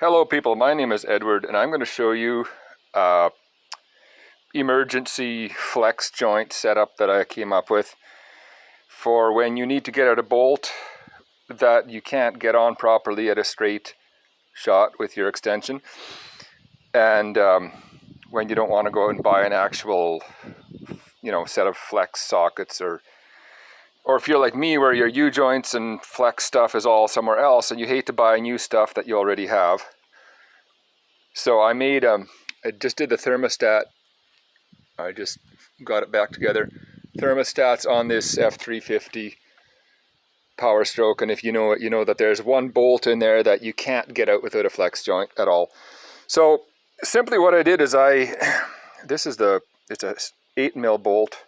Hello people, my name is Edward and I'm going to show you emergency flex joint setup that I came up with for when you need to get out a bolt that you can't get on properly at a straight shot with your extension, and when you don't want to go out and buy an actual set of flex sockets, or if you're like me where your U-joints and flex stuff is all somewhere else and you hate to buy new stuff that you already have. So I just did the thermostat. I just got it back together. Thermostats on this F350 Power Stroke, and if you know it, you know that there's one bolt in there that you can't get out without a flex joint at all. So simply what I did is it's a 8mm bolt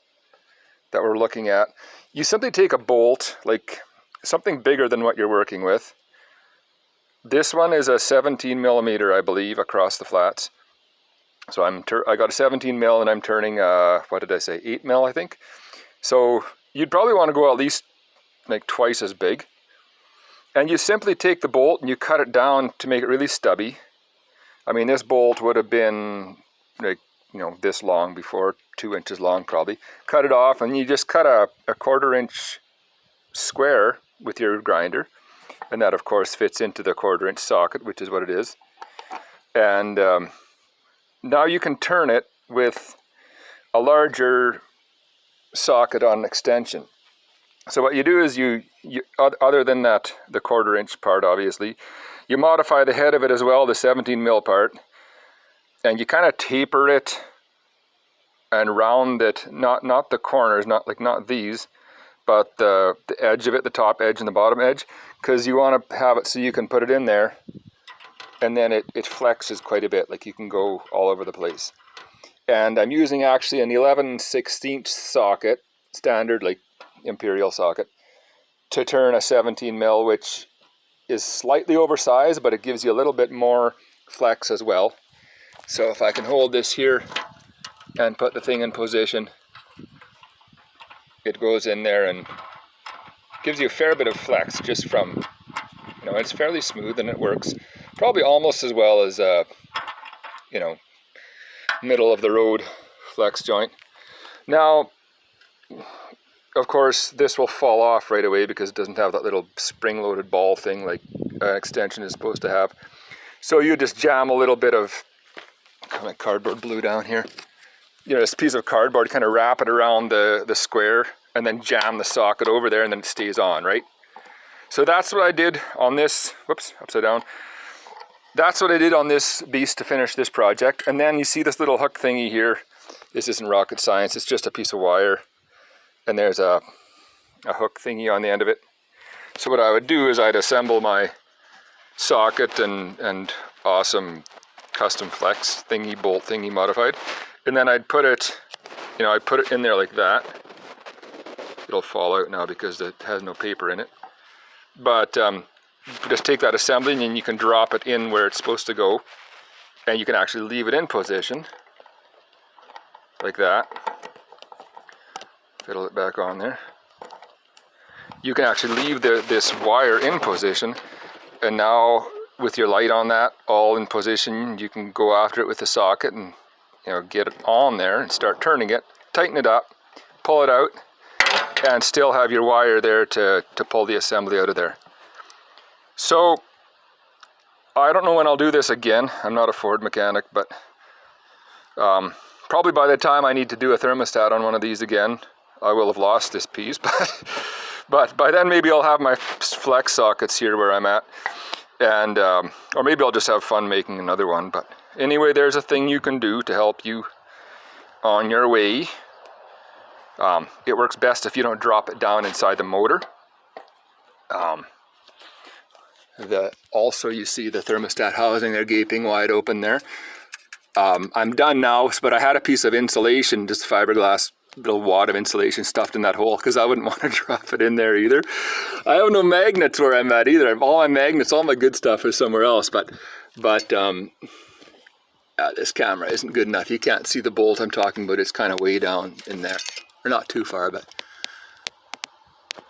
that we're looking at. You simply take a bolt, like something bigger than what you're working with. This one is a 17mm, I believe, across the flats. So I got a 17mm and I'm turning, what did I say, 8mm, I think. So you'd probably want to go at least like twice as big. And you simply take the bolt and you cut it down to make it really stubby. I mean, this bolt would have been like, this long before, 2 inches long probably. Cut it off and you just cut a 1/4 inch square with your grinder. And that of course fits into the 1/4 inch socket, which is what it is. And now you can turn it with a larger socket on extension. So what you do is you other than that, the 1/4 inch part obviously, you modify the head of it as well, the 17mm part, and you kind of taper it and round it, not the corners, not these, but the edge of it, the top edge and the bottom edge, because you want to have it so you can put it in there and then it flexes quite a bit, like you can go all over the place. And I'm using actually an 11/16 socket, standard like imperial socket, to turn a 17mm, which is slightly oversized, but it gives you a little bit more flex as well. So if I can hold this here and put the thing in position, it goes in there and gives you a fair bit of flex just from, it's fairly smooth and it works probably almost as well as middle of the road flex joint. Now, of course, this will fall off right away because it doesn't have that little spring-loaded ball thing like an extension is supposed to have. So you just jam a little bit of kind of cardboard glue down here. This piece of cardboard, kind of wrap it around the square and then jam the socket over there and then it stays on, right? So that's what I did on this, whoops, upside down. That's what I did on this beast to finish this project. And then you see this little hook thingy here. This isn't rocket science, it's just a piece of wire. And there's a hook thingy on the end of it. So what I would do is I'd assemble my socket and awesome custom flex thingy, bolt thingy modified. And then I'd put it, I'd put it in there like that. It'll fall out now because it has no paper in it. But just take that assembly and then you can drop it in where it's supposed to go. And you can actually leave it in position, like that. Fiddle it back on there. You can actually leave this wire in position, and now with your light on that, all in position, you can go after it with the socket and get it on there and start turning it, tighten it up, pull it out, and still have your wire there to pull the assembly out of there. So I don't know when I'll do this again. I'm not a Ford mechanic, but probably by the time I need to do a thermostat on one of these again, I will have lost this piece, but by then maybe I'll have my flex sockets here where I'm at, and or maybe I'll just have fun making another one. But anyway, there's a thing you can do to help you on your way. It works best if you don't drop it down inside the motor. Also you see the thermostat housing there gaping wide open there. I'm done now, but I had a piece of insulation, just fiberglass, little wad of insulation stuffed in that hole because I wouldn't want to drop it in there either. I have no magnets where I'm at either. All my magnets, all my good stuff is somewhere else, but this camera isn't good enough. You can't see the bolt I'm talking about. It's kind of way down in there, or not too far, but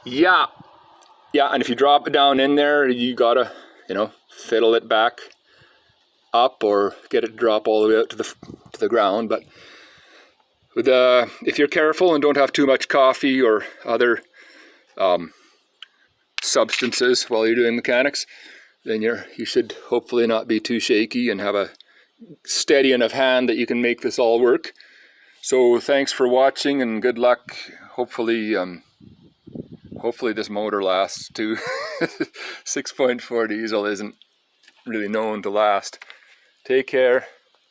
yeah, and if you drop it down in there, you gotta, fiddle it back up or get it to drop all the way out to the ground. But if you're careful and don't have too much coffee or other substances while you're doing mechanics, then you should hopefully not be too shaky and have a steady enough hand that you can make this all work. So thanks for watching and good luck. Hopefully this motor lasts too. 6.4 diesel isn't really known to last. Take care.